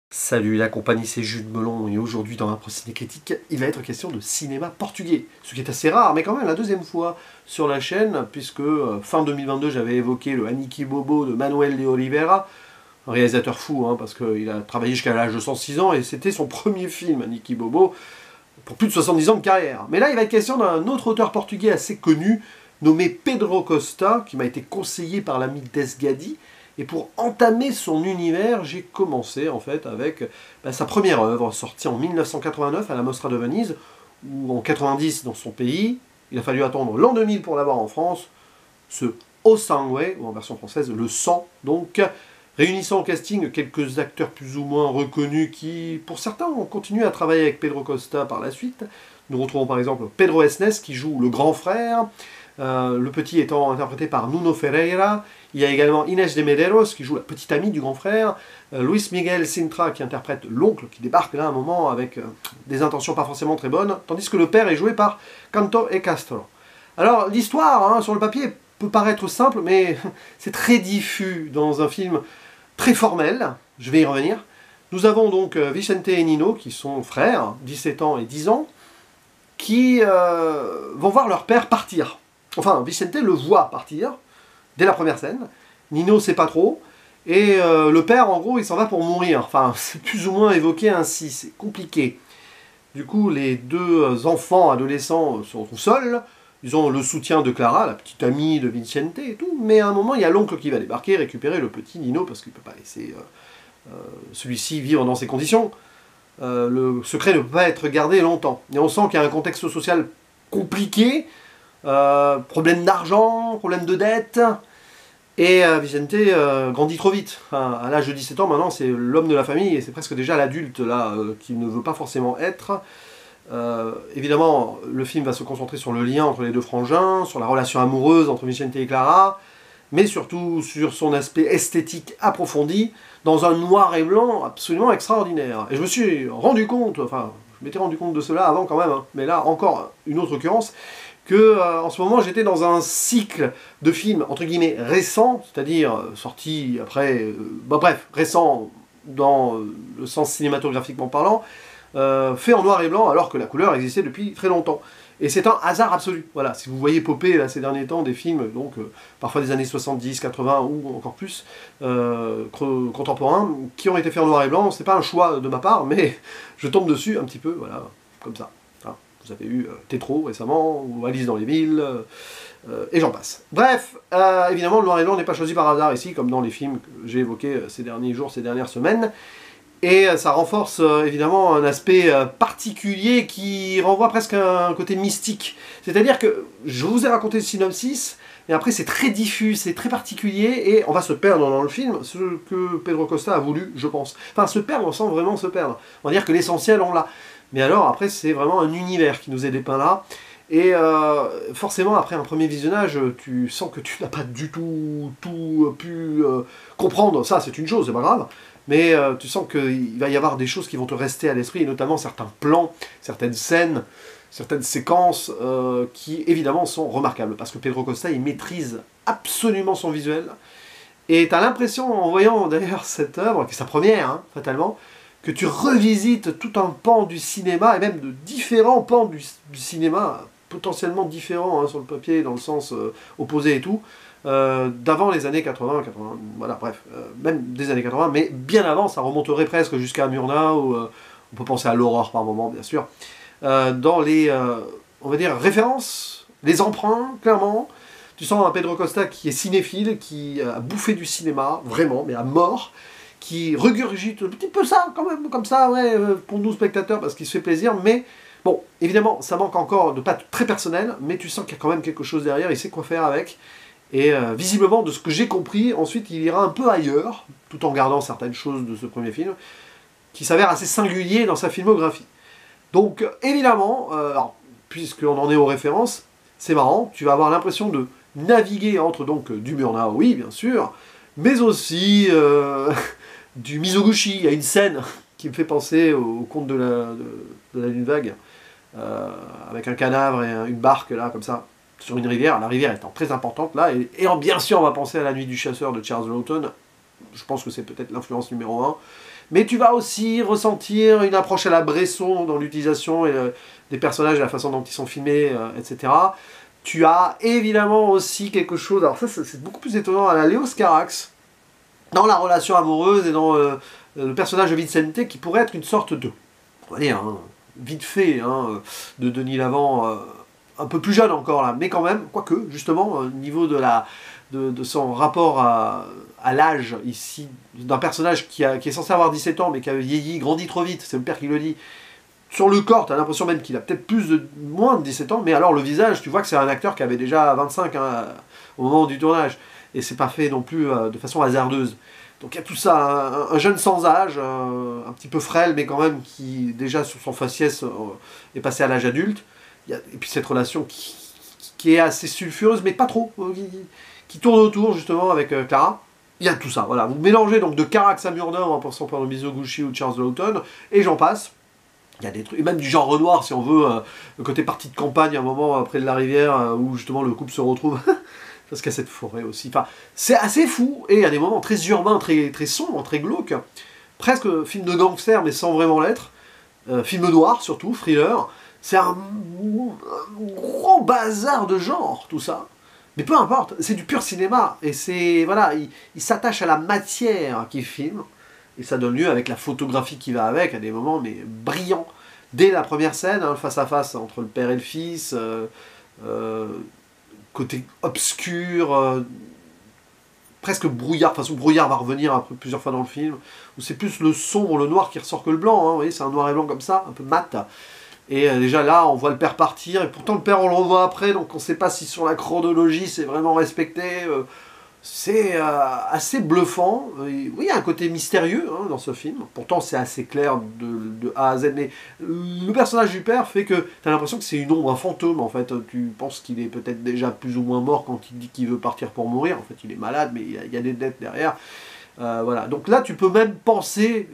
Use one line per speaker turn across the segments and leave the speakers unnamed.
Salut la compagnie, c'est Jules Melon et aujourd'hui dans ma Ciné Critique, il va être question de cinéma portugais. Ce qui est assez rare, mais quand même la deuxième fois sur la chaîne, puisque fin 2022 j'avais évoqué le Aniki Bobo de Manuel de Oliveira, un réalisateur fou, parce qu'il a travaillé jusqu'à l'âge de 106 ans et c'était son premier film, Aniki Bobo, pour plus de 70 ans de carrière. Mais là il va être question d'un autre auteur portugais assez connu, nommé Pedro Costa, qui m'a été conseillé par l'ami Desgadi. Et pour entamer son univers, j'ai commencé en fait avec sa première œuvre, sortie en 1989 à la Mostra de Venise, ou en 90 dans son pays. Il a fallu attendre l'an 2000 pour l'avoir en France, ce O Sangue, ou en version française, le sang, donc, réunissant au casting quelques acteurs plus ou moins reconnus qui, pour certains, ont continué à travailler avec Pedro Costa par la suite. Nous retrouvons par exemple Pedro Esnes qui joue le grand frère, le petit étant interprété par Nuno Ferreira. Il y a également Inés de Medeiros qui joue la petite amie du grand frère, Luis Miguel Sintra qui interprète l'oncle qui débarque là à un moment avec des intentions pas forcément très bonnes, tandis que le père est joué par Canto e Castro. Alors l'histoire sur le papier peut paraître simple, mais c'est très diffus dans un film très formel, je vais y revenir. Nous avons donc Vicente et Nino qui sont frères, 17 ans et 10 ans, qui vont voir leur père partir. Enfin, Vicente le voit partir, dès la première scène. Nino sait pas trop. Et le père, en gros, il s'en va pour mourir. Enfin, c'est plus ou moins évoqué ainsi. C'est compliqué. Du coup, les deux enfants adolescents sont seuls. Ils ont le soutien de Clara, la petite amie de Vicente et tout. Mais à un moment, il y a l'oncle qui va débarquer, récupérer le petit Nino, parce qu'il ne peut pas laisser celui-ci vivre dans ces conditions. Le secret ne peut pas être gardé longtemps. Et on sent qu'il y a un contexte social compliqué. Problème d'argent, problème de dette. Et Vicente grandit trop vite. Enfin, à l'âge de 17 ans, maintenant, c'est l'homme de la famille et c'est presque déjà l'adulte là qu'il ne veut pas forcément être. Évidemment, le film va se concentrer sur le lien entre les deux frangins, sur la relation amoureuse entre Vicente et Clara, mais surtout sur son aspect esthétique approfondi, dans un noir et blanc absolument extraordinaire. Et je me suis rendu compte, enfin, je m'étais rendu compte de cela avant quand même, mais là, encore une autre occurrence, que en ce moment j'étais dans un cycle de films entre guillemets récents, c'est-à-dire sortis après, bref, récents dans le sens cinématographiquement parlant, fait en noir et blanc alors que la couleur existait depuis très longtemps. Et c'est un hasard absolu. Voilà, si vous voyez popper là, ces derniers temps des films, donc parfois des années 70, 80 ou encore plus, contemporains, qui ont été faits en noir et blanc, c'est pas un choix de ma part, mais je tombe dessus un petit peu, voilà, comme ça. Vous avez eu Tétro récemment, ou Alice dans les villes, et j'en passe. Bref, évidemment, le noir et blanc n'est pas choisi par hasard ici, comme dans les films que j'ai évoqués ces derniers jours, ces dernières semaines. Et ça renforce évidemment un aspect particulier qui renvoie presque à un côté mystique. C'est-à-dire que je vous ai raconté le synopsis, et après c'est très diffus, c'est très particulier, et on va se perdre dans le film, ce que Pedro Costa a voulu, je pense. Enfin, se perdre sans vraiment se perdre. On va dire que l'essentiel, on l'a. Mais alors, après, c'est vraiment un univers qui nous est dépeint là. Et forcément, après un premier visionnage, tu sens que tu n'as pas du tout pu comprendre. Ça, c'est une chose, c'est pas grave. Mais tu sens qu'il va y avoir des choses qui vont te rester à l'esprit, et notamment certains plans, certaines scènes, certaines séquences qui, évidemment, sont remarquables. Parce que Pedro Costa, il maîtrise absolument son visuel. Et tu as l'impression, en voyant d'ailleurs cette œuvre, qui est sa première, fatalement, que tu revisites tout un pan du cinéma, et même de différents pans du cinéma, potentiellement différents sur le papier, dans le sens opposé et tout, d'avant les années 80, voilà, bref, même des années 80, mais bien avant, ça remonterait presque jusqu'à Murnau, on peut penser à l'horreur par moment, bien sûr, dans les, on va dire, références, les emprunts, clairement. Tu sens un Pedro Costa qui est cinéphile, qui a bouffé du cinéma, vraiment, mais à mort, qui regurgite un petit peu ça, quand même, comme ça, ouais, pour nous spectateurs, parce qu'il se fait plaisir, mais bon, évidemment, ça manque encore de pas très personnel, mais tu sens qu'il y a quand même quelque chose derrière, il sait quoi faire avec, et visiblement, de ce que j'ai compris, ensuite il ira un peu ailleurs, tout en gardant certaines choses de ce premier film, qui s'avère assez singulier dans sa filmographie. Donc, évidemment, puisqu'on en est aux références, c'est marrant, tu vas avoir l'impression de naviguer entre donc du Murnau, oui, bien sûr, mais aussi du Mizoguchi. Il y a une scène qui me fait penser au conte de la Lune Vague, avec un cadavre et une barque, là, comme ça, sur une rivière, la rivière étant très importante, là, et bien sûr, on va penser à La Nuit du Chasseur de Charles Laughton, je pense que c'est peut-être l'influence numéro 1, Mais tu vas aussi ressentir une approche à la Bresson dans l'utilisation des personnages, la façon dont ils sont filmés, etc. Tu as évidemment aussi quelque chose, alors ça c'est beaucoup plus étonnant, à la Léos Carax, dans la relation amoureuse et dans le personnage de Vicente, qui pourrait être une sorte de, on va dire, hein, vite fait, hein, de Denis Lavant, un peu plus jeune encore là, mais quand même, quoique, justement, au niveau de son rapport à l'âge ici, d'un personnage qui est censé avoir 17 ans, mais qui a vieilli, grandi trop vite, c'est le père qui le dit. Sur le corps, tu as l'impression même qu'il a peut-être moins de 17 ans, mais alors le visage, tu vois que c'est un acteur qui avait déjà 25 hein, au moment du tournage. Et c'est pas fait non plus de façon hasardeuse. Donc il y a tout ça, un jeune sans âge, un petit peu frêle, mais quand même qui déjà sur son faciès est passé à l'âge adulte. Et puis cette relation qui est assez sulfureuse, mais pas trop, qui tourne autour justement avec Clara. Il y a tout ça, voilà. Vous mélangez donc de Carax à Murnau en passant par le Mizoguchi ou Charles Laughton, et j'en passe. Il y a des trucs, et même du genre Renoir, si on veut, le côté partie de campagne, à un moment près de la rivière, où justement le couple se retrouve, parce qu'il y a cette forêt aussi. Enfin, c'est assez fou, et il y a des moments très urbains, très, très sombres, très glauques, presque film de gangster, mais sans vraiment l'être, film noir surtout, thriller. C'est un gros bazar de genre, tout ça. Mais peu importe, c'est du pur cinéma, et c'est, voilà, il s'attache à la matière qu'il filme, et ça donne lieu, avec la photographie qui va avec, à des moments mais brillants. Dès la première scène, hein, face à face entre le père et le fils, côté obscur, presque brouillard. De toute façon, brouillard va revenir plusieurs fois dans le film, où c'est plus le sombre, le noir qui ressort que le blanc. Hein, vous voyez, c'est un noir et blanc comme ça, un peu mat. Et déjà là, on voit le père partir, et pourtant le père on le revoit après, donc on ne sait pas si sur la chronologie c'est vraiment respecté. C'est assez bluffant. Oui, il y a un côté mystérieux hein, dans ce film. Pourtant, c'est assez clair de A à Z. Mais le personnage du père fait que tu as l'impression que c'est une ombre, un fantôme. En fait, tu penses qu'il est peut-être déjà plus ou moins mort quand il dit qu'il veut partir pour mourir. En fait, il est malade, mais il y a des dettes derrière. Voilà. Donc là, tu peux même penser,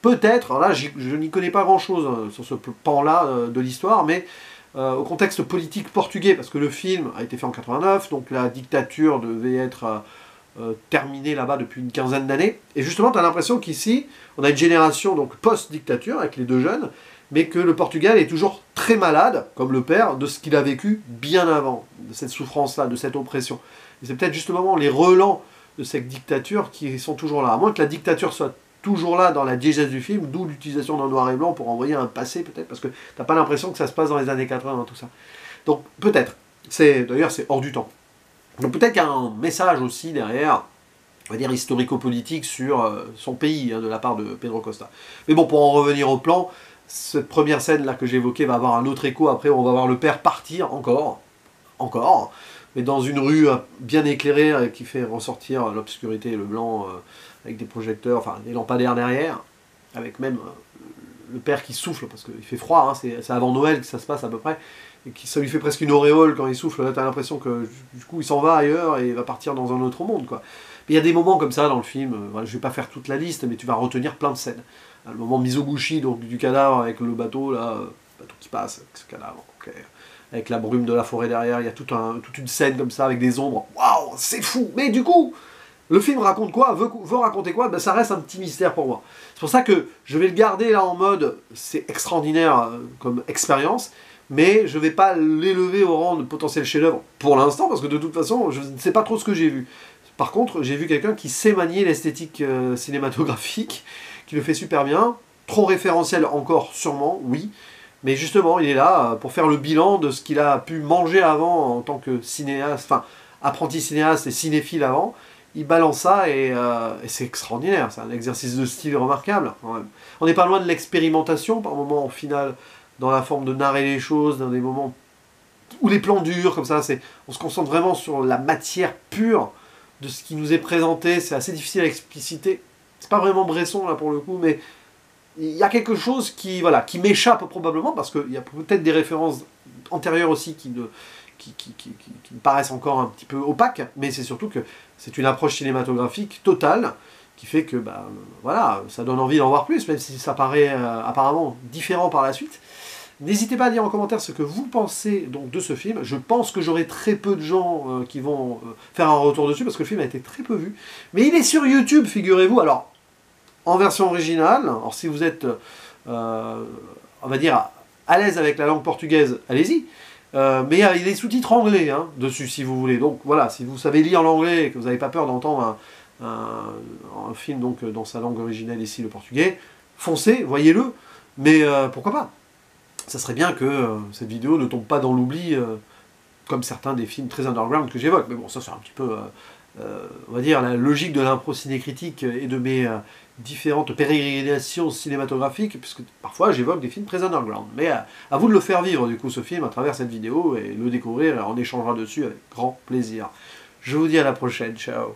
peut-être, alors là, je n'y connais pas grand-chose hein, sur ce pan-là de l'histoire, mais au contexte politique portugais, parce que le film a été fait en 89, donc la dictature devait être terminée là-bas depuis une quinzaine d'années. Et justement, tu as l'impression qu'ici, on a une génération donc post-dictature, avec les deux jeunes, mais que le Portugal est toujours très malade, comme le père, de ce qu'il a vécu bien avant, de cette souffrance-là, de cette oppression. Et c'est peut-être justement les relents de cette dictature qui sont toujours là. À moins que la dictature soit toujours là dans la diégèse du film, d'où l'utilisation d'un noir et blanc pour envoyer un passé peut-être, parce que t'as pas l'impression que ça se passe dans les années 80, tout ça. Donc peut-être, d'ailleurs c'est hors du temps. Donc peut-être qu'il y a un message aussi derrière, on va dire historico-politique sur son pays, hein, de la part de Pedro Costa. Mais bon, pour en revenir au plan, cette première scène là que j'ai évoquée va avoir un autre écho, après on va voir le père partir encore, mais dans une rue bien éclairée qui fait ressortir l'obscurité et le blanc, avec des projecteurs, enfin des lampadaires derrière, avec même le père qui souffle, parce qu'il fait froid, hein, c'est avant Noël que ça se passe à peu près, et ça lui fait presque une auréole quand il souffle, là t'as l'impression que du coup il s'en va ailleurs et il va partir dans un autre monde, quoi. Mais il y a des moments comme ça dans le film, voilà, je vais pas faire toute la liste, mais tu vas retenir plein de scènes. Le moment Mizoguchi, donc du cadavre avec le bateau, là, bateau qui passe avec ce cadavre, okay. Avec la brume de la forêt derrière, il y a toute une scène comme ça avec des ombres, waouh, c'est fou. Mais du coup, le film raconte quoi, veut raconter quoi, ben, ça reste un petit mystère pour moi. C'est pour ça que je vais le garder là en mode, c'est extraordinaire comme expérience, mais je ne vais pas l'élever au rang de potentiel chef-d'œuvre pour l'instant, parce que de toute façon, je ne sais pas trop ce que j'ai vu. Par contre, j'ai vu quelqu'un qui sait manier l'esthétique cinématographique, qui le fait super bien, trop référentiel encore, sûrement, oui, mais justement, il est là pour faire le bilan de ce qu'il a pu manger avant en tant que cinéaste, enfin, apprenti cinéaste et cinéphile avant. Il balance ça et c'est extraordinaire, c'est un exercice de style remarquable. On n'est pas loin de l'expérimentation par moment, au final, dans la forme de narrer les choses, dans des moments où les plans durent, comme ça, on se concentre vraiment sur la matière pure de ce qui nous est présenté, c'est assez difficile à expliciter. C'est pas vraiment Bresson, là, pour le coup, mais il y a quelque chose qui m'échappe probablement, parce qu'il y a peut-être des références antérieures aussi qui me paraissent encore un petit peu opaques, mais c'est surtout que c'est une approche cinématographique totale qui fait que voilà, ça donne envie d'en voir plus, même si ça paraît apparemment différent par la suite. N'hésitez pas à dire en commentaire ce que vous pensez donc de ce film. Je pense que j'aurai très peu de gens qui vont faire un retour dessus, parce que le film a été très peu vu. Mais il est sur YouTube, figurez-vous. Alors, en version originale. Alors si vous êtes, on va dire, à l'aise avec la langue portugaise, allez-y. Mais il y a des sous-titres anglais dessus, si vous voulez. Donc voilà, si vous savez lire l'anglais et que vous n'avez pas peur d'entendre un film donc, dans sa langue originale, ici le portugais, foncez, voyez-le. Mais pourquoi pas? Ça serait bien que cette vidéo ne tombe pas dans l'oubli, comme certains des films très underground que j'évoque. Mais bon, ça c'est un petit peu, on va dire, la logique de l'impro cinécritique et de mes différentes pérégrinations cinématographiques, puisque parfois j'évoque des films très underground. Mais à vous de le faire vivre, du coup, ce film, à travers cette vidéo, et le découvrir, et on échangera dessus avec grand plaisir. Je vous dis à la prochaine, ciao.